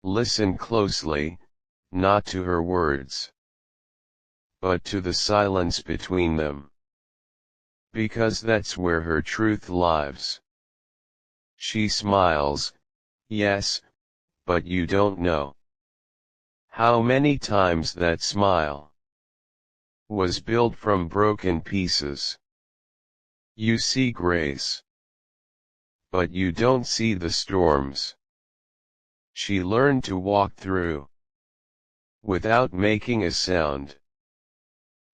Listen closely, not to her words, but to the silence between them. Because that's where her truth lives. She smiles, yes, but you don't know how many times that smile was built from broken pieces. You see grace, but you don't see the storms she learned to walk through without making a sound.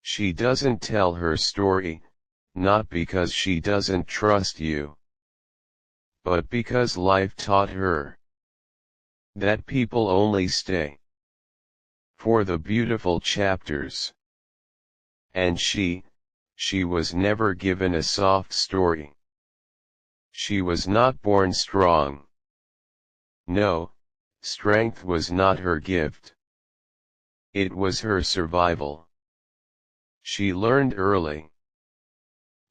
She doesn't tell her story, not because she doesn't trust you, but because life taught her that people only stay for the beautiful chapters. And she was never given a soft story. She was not born strong. No, strength was not her gift. It was her survival. She learned early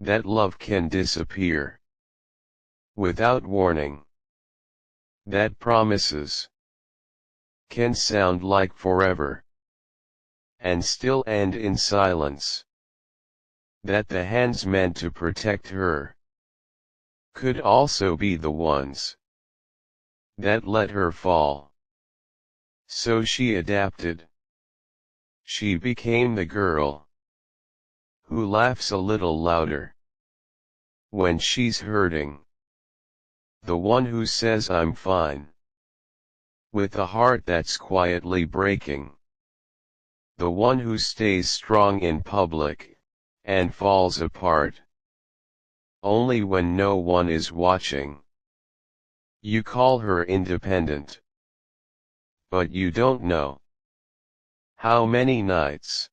that love can disappear without warning, that promises can sound like forever and still end in silence, that the hands meant to protect her could also be the ones that let her fall. So she adapted. She became the girl who laughs a little louder when she's hurting, the one who says I'm fine with a heart that's quietly breaking, the one who stays strong in public and falls apart only when no one is watching. You call her independent, but you don't know how many nights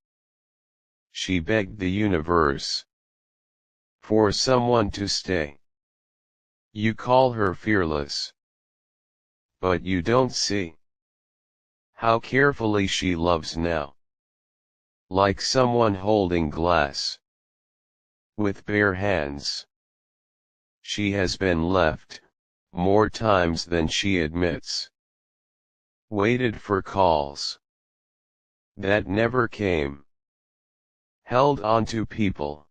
she begged the universe for someone to stay. You call her fearless, but you don't see how carefully she loves now, like someone holding glass with bare hands. She has been left more times than she admits, waited for calls that never came, held on to people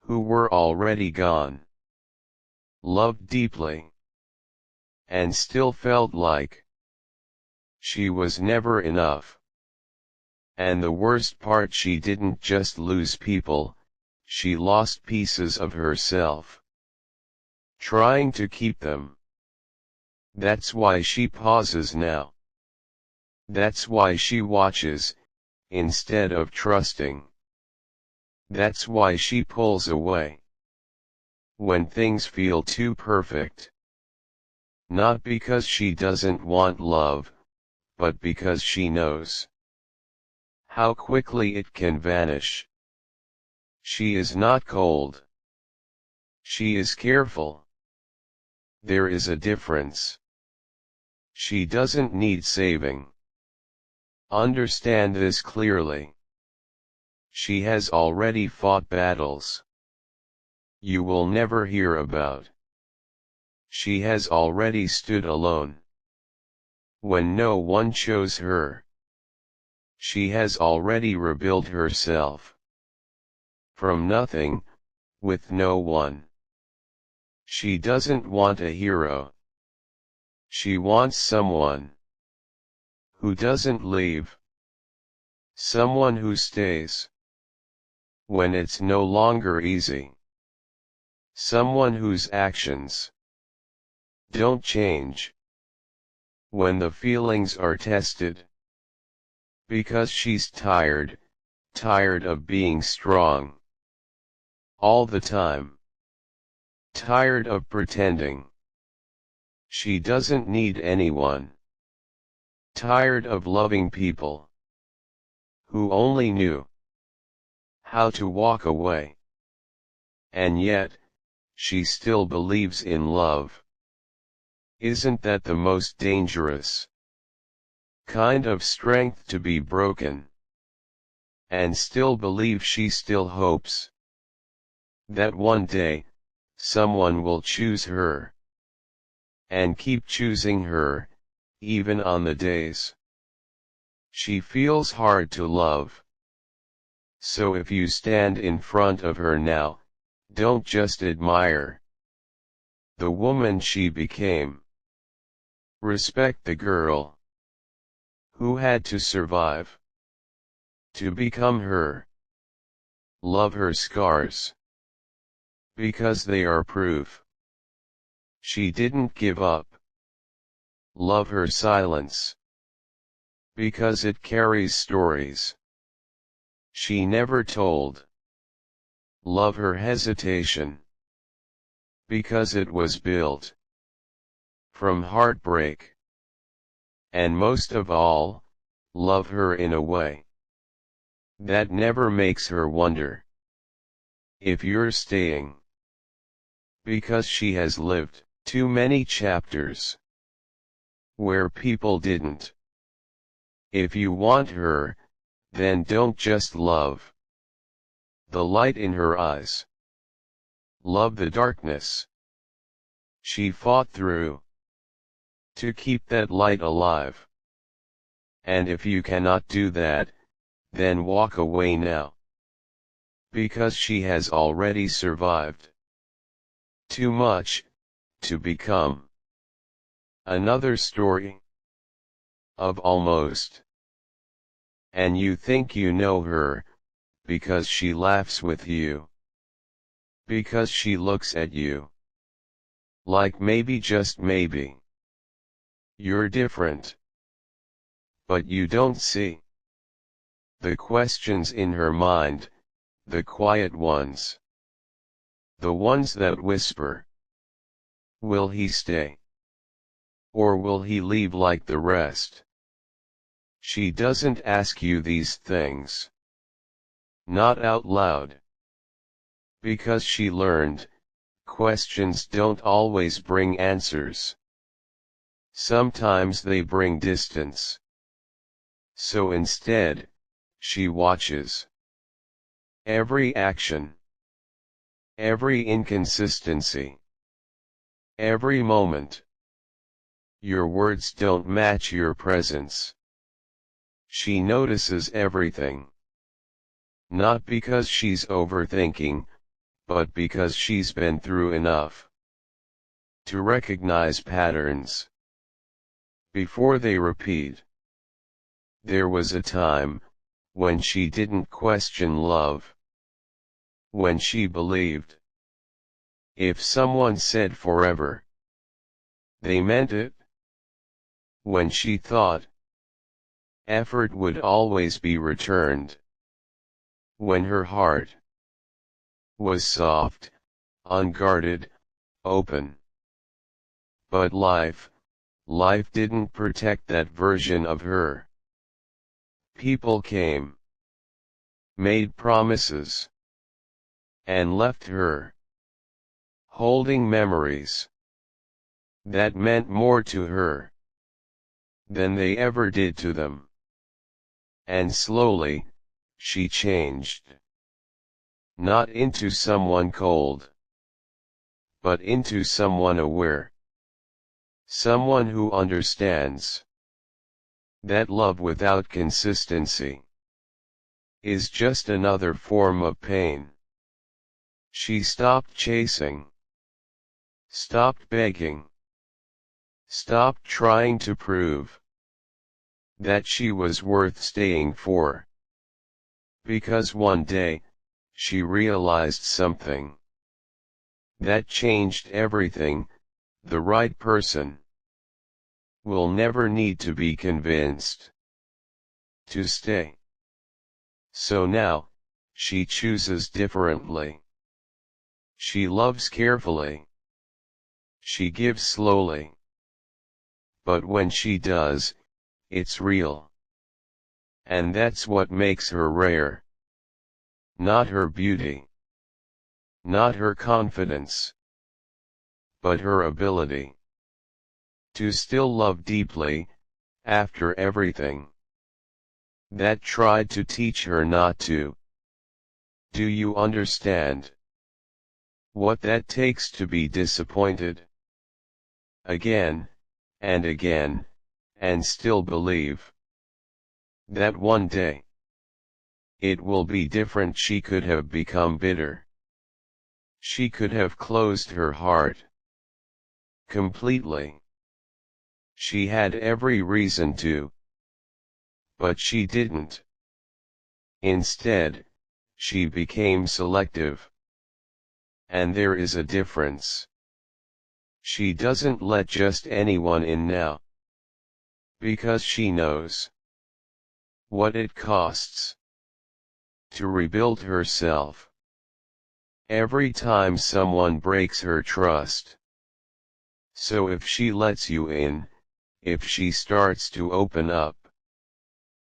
who were already gone, loved deeply, and still felt like she was never enough. And the worst part, she didn't just lose people, she lost pieces of herself, trying to keep them. That's why she pauses now. That's why she watches, instead of trusting. That's why she pulls away when things feel too perfect. Not because she doesn't want love, but because she knows how quickly it can vanish. She is not cold. She is careful. There is a difference. She doesn't need saving. Understand this clearly. She has already fought battles you will never hear about. She has already stood alone when no one chose her. She has already rebuilt herself from nothing, with no one. She doesn't want a hero. She wants someone who doesn't leave, someone who stays when it's no longer easy, someone whose actions don't change when the feelings are tested. Because she's tired of being strong all the time, tired of pretending she doesn't need anyone, tired of loving people who only knew how to walk away. And yet, she still believes in love. Isn't that the most dangerous kind of strength, to be broken and still believe? She still hopes that one day someone will choose her and keep choosing her, even on the days she feels hard to love. So if you stand in front of her now, don't just admire the woman she became. Respect the girl who had to survive to become her. Love her scars, because they are proof she didn't give up. Love her silence, because it carries stories she never told. Love her hesitation, because it was built from heartbreak. And most of all, love her in a way that never makes her wonder if you're staying, because she has lived too many chapters where people didn't. If you want her, then don't just love the light in her eyes. Love the darkness she fought through to keep that light alive. And if you cannot do that, then walk away now, because she has already survived too much to become another story of almost. And you think you know her, because she laughs with you, because she looks at you like maybe, just maybe, you're different. But you don't see the questions in her mind, the quiet ones, the ones that whisper, will he stay? Or will he leave like the rest? She doesn't ask you these things, not out loud, because she learned, questions don't always bring answers. Sometimes they bring distance. So instead, she watches every action, every inconsistency, every moment. Your words don't match your presence. She notices everything. Not because she's overthinking, but because she's been through enough to recognize patterns before they repeat. There was a time when she didn't question love, when she believed if someone said forever, they meant it. When she thought effort would always be returned. When her heart was soft, unguarded, open. But life didn't protect that version of her. People came, made promises, and left her holding memories that meant more to her than they ever did to them. And slowly, she changed. Not into someone cold, but into someone aware. Someone who understands that love without consistency is just another form of pain. She stopped chasing, stopped begging, stopped trying to prove that she was worth staying for. Because one day, she realized something that changed everything. The right person will never need to be convinced to stay. So now, she chooses differently. She loves carefully. She gives slowly. But when she does, it's real. And that's what makes her rare. Not her beauty, not her confidence, but her ability to still love deeply, after everything that tried to teach her not to. Do you understand what that takes to be disappointed? Again, and again, and still believe that one day it will be different. She could have become bitter. She could have closed her heart completely. She had every reason to, but she didn't. Instead, she became selective. And there is a difference. She doesn't let just anyone in now, because she knows what it costs to rebuild herself. Every time someone breaks her trust. So if she lets you in, if she starts to open up,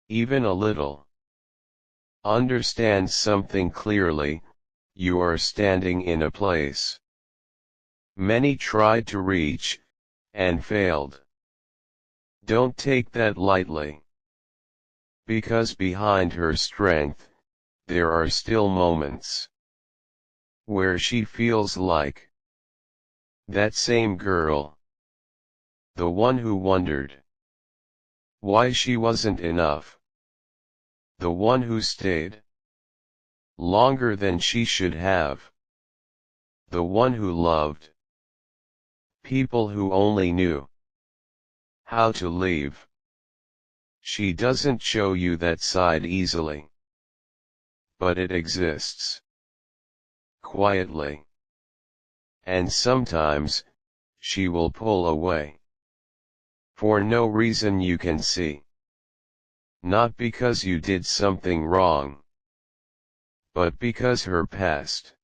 even a little, understand something clearly, you are standing in a place many tried to reach, and failed. Don't take that lightly. Because behind her strength, there are still moments where she feels like that same girl. The one who wondered why she wasn't enough. The one who stayed longer than she should have. The one who loved people who only knew how to leave. She doesn't show you that side easily, but it exists quietly. And sometimes, she will pull away for no reason you can see. Not because you did something wrong, but because her past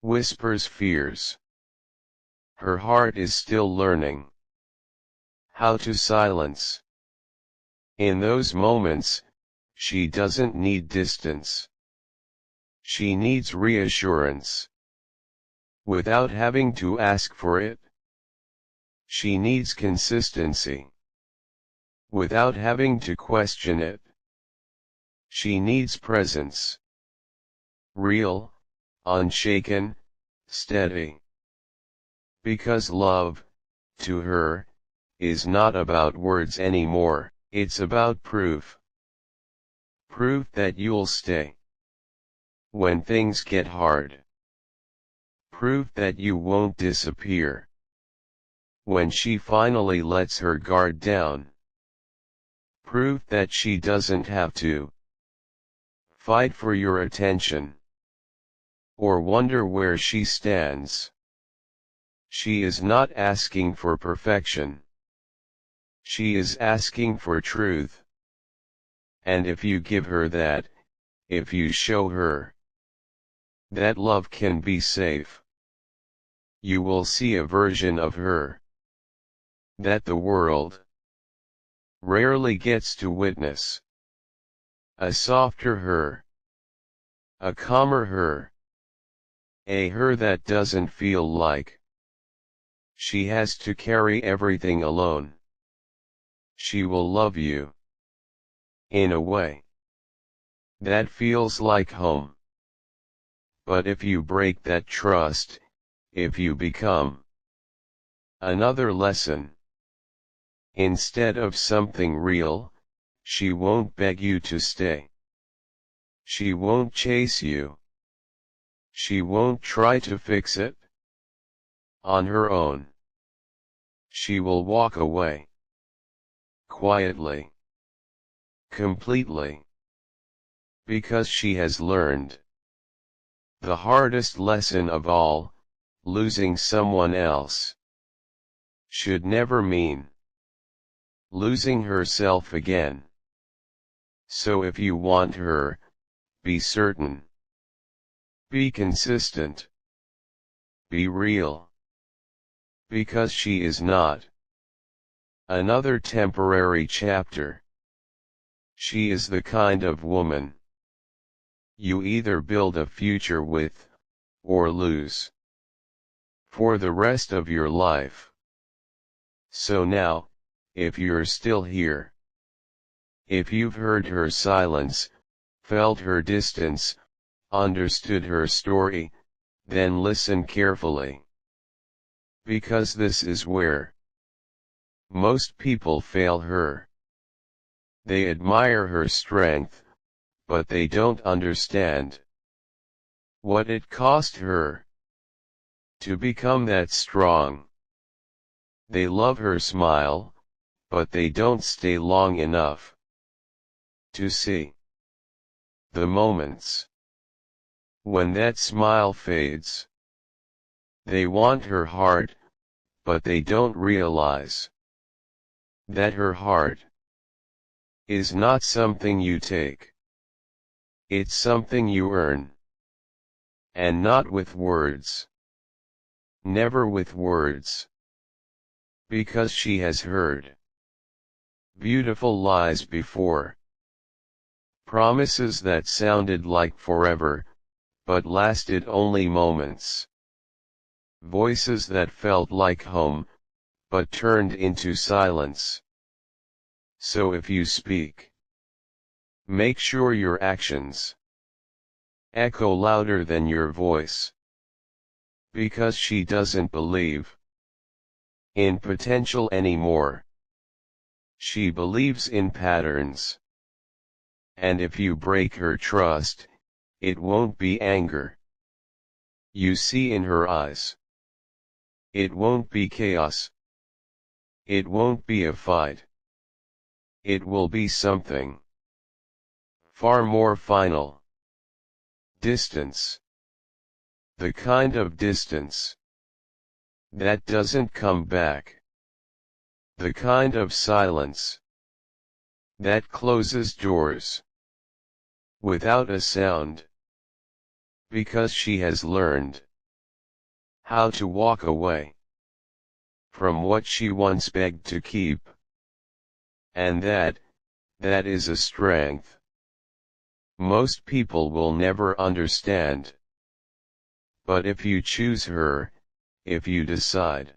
whispers fears. Her heart is still learning how to silence. In those moments, she doesn't need distance. She needs reassurance. Without having to ask for it. She needs consistency. Without having to question it. She needs presence. Real, unshaken, steady. Because love, to her, is not about words anymore, it's about proof. Proof that you'll stay when things get hard. Proof that you won't disappear when she finally lets her guard down. Proof that she doesn't have to fight for your attention or wonder where she stands. She is not asking for perfection. She is asking for truth. And if you give her that, if you show her that love can be safe, you will see a version of her that the world rarely gets to witness. A softer her. A calmer her. A her that doesn't feel like she has to carry everything alone. She will love you in a way that feels like home. But if you break that trust, if you become another lesson instead of something real, she won't beg you to stay. She won't chase you. She won't try to fix it on her own. She will walk away quietly, completely, because she has learned the hardest lesson of all: losing someone else should never mean losing herself again. So if you want her, be certain. Be consistent. Be real. Because she is not another temporary chapter. She is the kind of woman you either build a future with, or lose for the rest of your life. So now, if you're still here, if you've heard her silence, felt her distance, understood her story, then listen carefully. Because this is where Most people fail her. They admire her strength, but they don't understand what it cost her to become that strong. They love her smile, but they don't stay long enough to see the moments when that smile fades. They want her heart, but they don't realize that her heart is not something you take. It's something you earn. And not with words. Never with words. Because she has heard beautiful lies before. Promises that sounded like forever, but lasted only moments. Voices that felt like home, but turned into silence. So if you speak, make sure your actions echo louder than your voice. Because she doesn't believe in potential anymore. She believes in patterns. And if you break her trust, it won't be anger you see in her eyes. It won't be chaos. It won't be a fight. It will be something far more final. Distance. The kind of distance that doesn't come back. The kind of silence that closes doors without a sound. Because she has learned how to walk away from what she once begged to keep. And that is a strength most people will never understand. But if you choose her, if you decide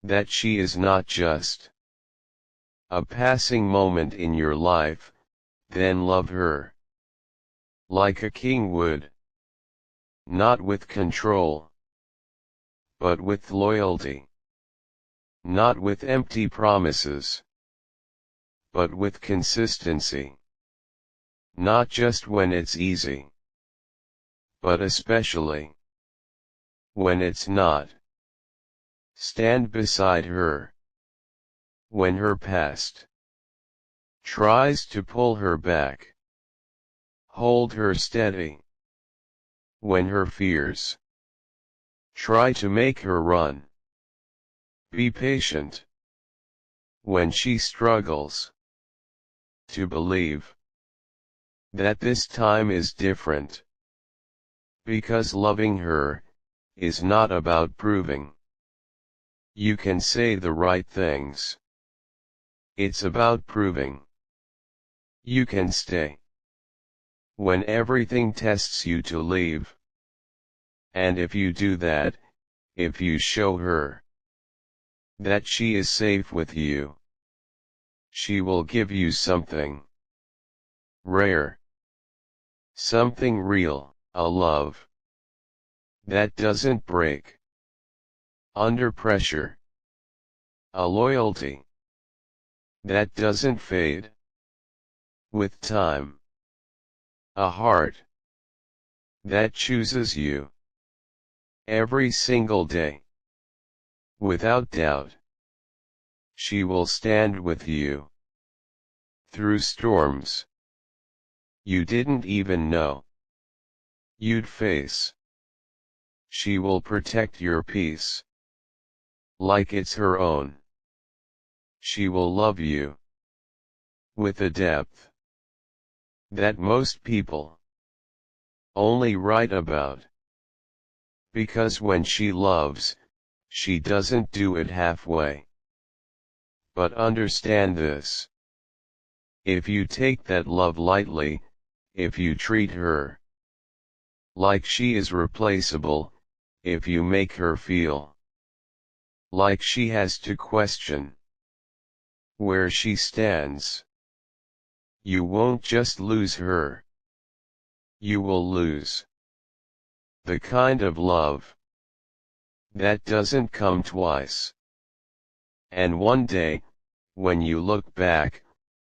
that she is not just a passing moment in your life, then love her like a king would. Not with control, but with loyalty. Not with empty promises, but with consistency. Not just when it's easy, but especially when it's not. Stand beside her when her past tries to pull her back. Hold her steady when her fears try to make her run. Be patient when she struggles to believe that this time is different. Because loving her is not about proving you can say the right things. It's about proving you can stay when everything tests you to leave. And if you do that, if you show her that she is safe with you, she will give you something rare, something real, a love that doesn't break under pressure, a loyalty that doesn't fade with time, a heart that chooses you every single day. Without doubt, she will stand with you through storms you didn't even know you'd face. She will protect your peace like it's her own. She will love you with a depth that most people only write about. Because when she loves, she doesn't do it halfway. But understand this. If you take that love lightly, if you treat her like she is replaceable, if you make her feel like she has to question where she stands, you won't just lose her. You will lose the kind of love that doesn't come twice. And one day, when you look back,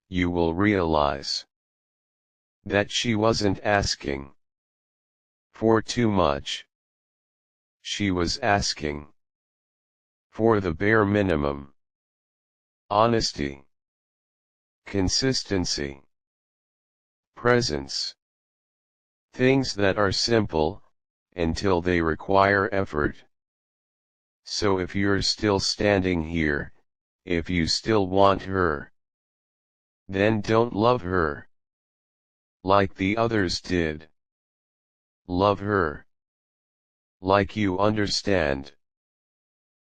you will realize that she wasn't asking for too much. She was asking for the bare minimum. Honesty, consistency, presence. Things that are simple, until they require effort. So if you're still standing here, if you still want her, then don't love her like the others did. Love her like you understand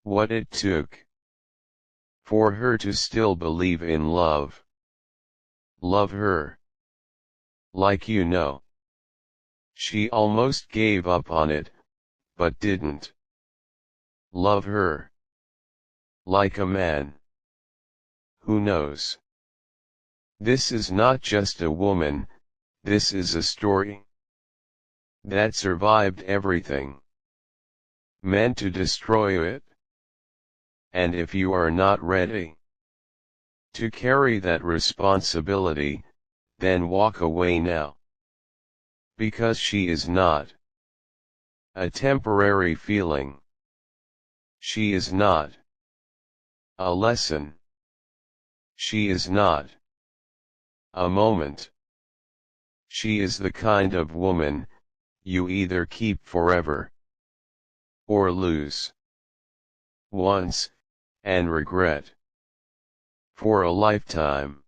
what it took for her to still believe in love. Love her like you know she almost gave up on it, but didn't. Love her like a man who knows this is not just a woman, this is a story that survived everything meant to destroy it. And if you are not ready to carry that responsibility, then walk away now. Because she is not a temporary feeling. She is not a lesson. She is not a moment. She is the kind of woman you either keep forever or lose once and regret for a lifetime.